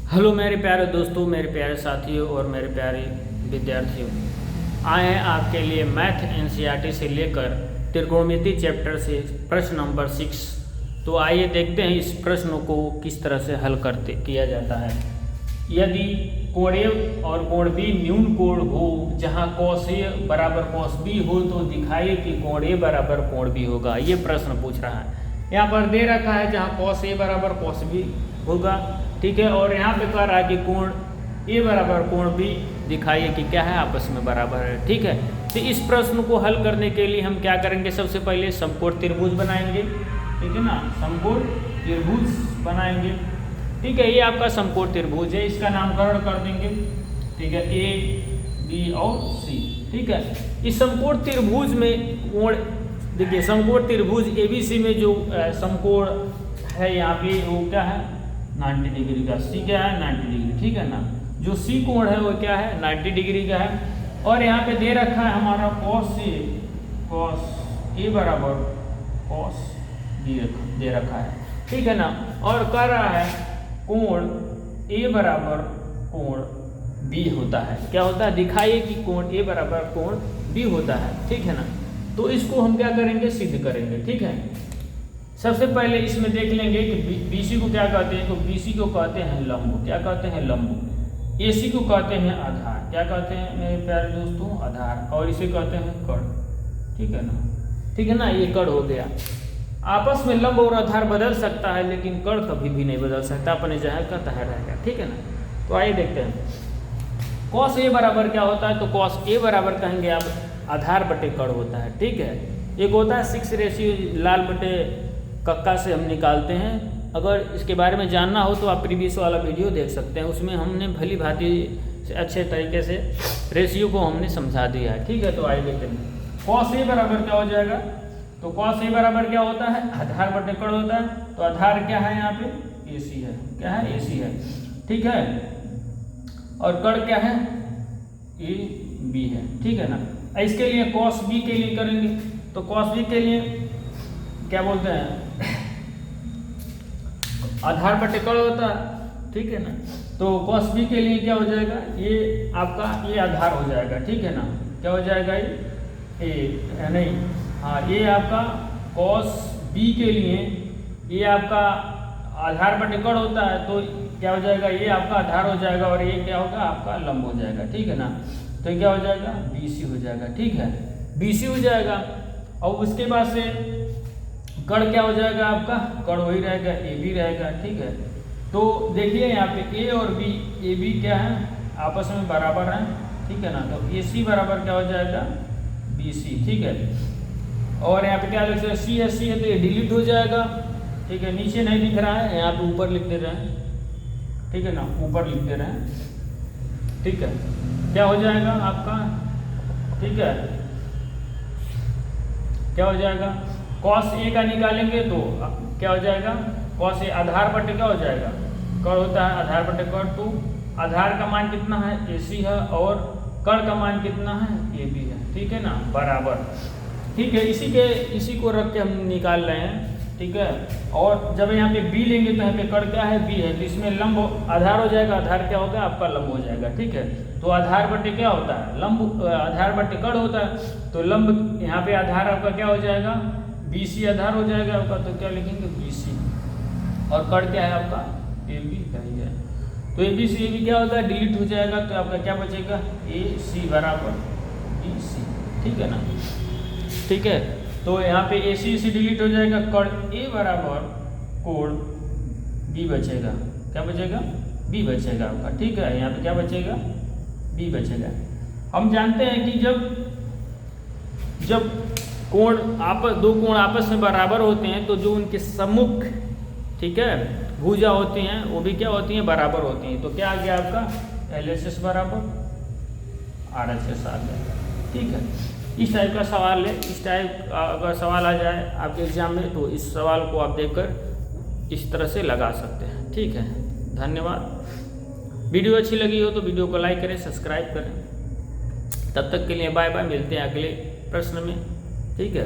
Hello मेरे प्यारे दोस्तों, मेरे प्यारे साथियों और मेरे प्यारे विद्यार्थियों, आए हैं आपके लिए मैथ एनसीईआरटी से लेकर त्रिकोणमिति चैप्टर से प्रश्न नंबर 6। तो आइए देखते हैं इस प्रश्न को किस तरह से हल किया जाता है। यदि कोण ए और कोण बी न्यून कोण हो जहां cos ए बराबर cos बी हो तो दिखाइए कि कोण ए बराबर कोण बी होगा। ये प्रश्न पूछ रहा है। यहाँ पर दे रखा है जहाँ cos ए बराबर cos बी होगा, ठीक है। और यहाँ पे कह रहा है कि कोण ए बराबर कोण बी दिखाइए कि क्या है, आपस में बराबर है, ठीक है। तो इस प्रश्न को हल करने के लिए हम क्या करेंगे, सबसे पहले समकोण त्रिभुज बनाएंगे, ठीक है ना। समकोण त्रिभुज बनाएंगे, ठीक है। ये आपका समकोण त्रिभुज है, इसका नामकरण कर देंगे, ठीक है, ए बी और सी, ठीक है। इस समकोण त्रिभुज में कोण देखिए, समकोण त्रिभुज एबीसी में जो समकोण है यहाँ पे वो क्या है 90 डिग्री का। सी क्या है 90 डिग्री, ठीक है ना। जो सी कोण है वो क्या है 90 डिग्री का है। और यहाँ पे दे रखा है हमारा cos ए बराबर cos बी दे रखा है, ठीक है ना। और कह रहा है कोण ए बराबर कोण बी होता है। क्या होता है, दिखाइए कि कोण ए बराबर कोण बी होता है, ठीक है ना। तो इसको हम क्या करेंगे, सिद्ध करेंगे, ठीक है। सबसे पहले इसमें देख लेंगे कि बीसी को क्या कहते हैं। तो बीसी को कहते हैं लंब। क्या कहते हैं, लंब। एसी को कहते हैं आधार। क्या कहते हैं मेरे प्यारे दोस्तों, आधार। और इसे कहते हैं कर्ण, ठीक है ना, ठीक है ना। ये कर्ण हो गया। आपस में लंब और आधार बदल सकता है लेकिन कर्ण कभी भी नहीं बदल सकता, अपने जगह का तय रहेगा, ठीक है ना। तो आइए देखते हैं cos ए बराबर क्या होता है। तो cos ए बराबर कहेंगे आप आधार बटे कर्ण होता है, ठीक है। एक होता है 6 रेशियो लाल बटे कक्का से हम निकालते हैं। अगर इसके बारे में जानना हो तो आप प्रीवियस वाला वीडियो देख सकते हैं, उसमें हमने भली भांति से अच्छे तरीके से रेशियो को हमने समझा दिया है, ठीक है। तो आइए देखते हैं cos ए बराबर क्या हो जाएगा। तो cos ए बराबर क्या होता है, आधार बटे कर्ण होता है। तो आधार क्या है यहाँ पे, AC है। क्या है, AC है, ठीक है। और कर्ण क्या है, AB है, ठीक है ना। इसके लिए cos B के लिए करेंगे। तो cos B के लिए क्या बोलते हैं, आधार बटे कर्ण होता है, ठीक है ना। तो cos B के लिए क्या हो जाएगा, ये आपका ये आधार हो जाएगा, ठीक है ना। क्या हो जाएगा, ये नहीं, हाँ, ये आपका cos B के लिए ये आपका आधार बटे कर्ण होता है। तो क्या हो जाएगा, ये आपका आधार हो जाएगा और ये क्या होगा, आपका लंब हो जाएगा, ठीक है ना। तो क्या हो जाएगा, BC हो जाएगा, ठीक है, BC हो जाएगा। और उसके बाद से कर्ण क्या हो जाएगा, आपका कर्ण वही रहेगा, AB रहेगा, ठीक है। तो देखिए यहाँ पे A और B, AB क्या है, आपस में बराबर है, ठीक है ना। तो AC बराबर क्या हो जाएगा, BC, ठीक है। और यहाँ पे क्या लिख सकते हैं, C है, C है, तो ये डिलीट हो जाएगा, ठीक है। नीचे नहीं दिख रहा है, यहाँ पे ऊपर लिख दे रहे हैं, ठीक है ना, ऊपर लिख दे रहे हैं, ठीक है। क्या हो जाएगा आपका, ठीक है, क्या हो जाएगा, cos A का निकालेंगे तो क्या हो जाएगा, cos A आधार बटे क्या हो जाएगा, कर्ण होता है, आधार बटे कर्ण। तो आधार का मान कितना है, AC है, और कर्ण का मान कितना है, AB है, ठीक है ना, बराबर, ठीक है। इसी को रख के हम निकाल रहे हैं, ठीक है। और जब यहाँ पे B लेंगे तो यहाँ पे कर्ण क्या है, B है, तो इसमें लंब आधार हो जाएगा, आधार क्या होगा, आपका लंब हो जाएगा, ठीक है। तो आधार बटे क्या होता है, लंब, आधार बटे कर्ण होता है। तो लंब यहाँ पे आधार आपका क्या हो जाएगा, BC आधार हो जाएगा आपका। तो क्या लिखेंगे, BC, और कर्ण क्या है आपका, AB का ही है। तो AB से AB क्या होता है, डिलीट हो जाएगा। तो आपका क्या बचेगा, AC बराबर BC, ठीक है ना, ठीक है। तो यहाँ पे AC से डिलीट हो जाएगा, कर्ण A बराबर कोण B बचेगा। क्या बचेगा, B बचेगा आपका, ठीक है। यहाँ पे क्या बचेगा, B बचेगा। हम जानते हैं कि जब दो कोण आपस में बराबर होते हैं तो जो उनके सम्मुख, ठीक है, भुजा होती हैं वो भी क्या होती हैं, बराबर होती हैं। तो क्या आ गया आपका, LHS बराबर RHS आ गया, ठीक है। इस टाइप का सवाल है। इस टाइप अगर सवाल आ जाए आपके एग्जाम में तो इस सवाल को आप देखकर इस तरह से लगा सकते हैं, ठीक है। धन्यवाद। वीडियो अच्छी लगी हो तो वीडियो को लाइक करें, सब्सक्राइब करें। तब तक के लिए बाय बाय, मिलते हैं अगले प्रश्न में, ठीक है।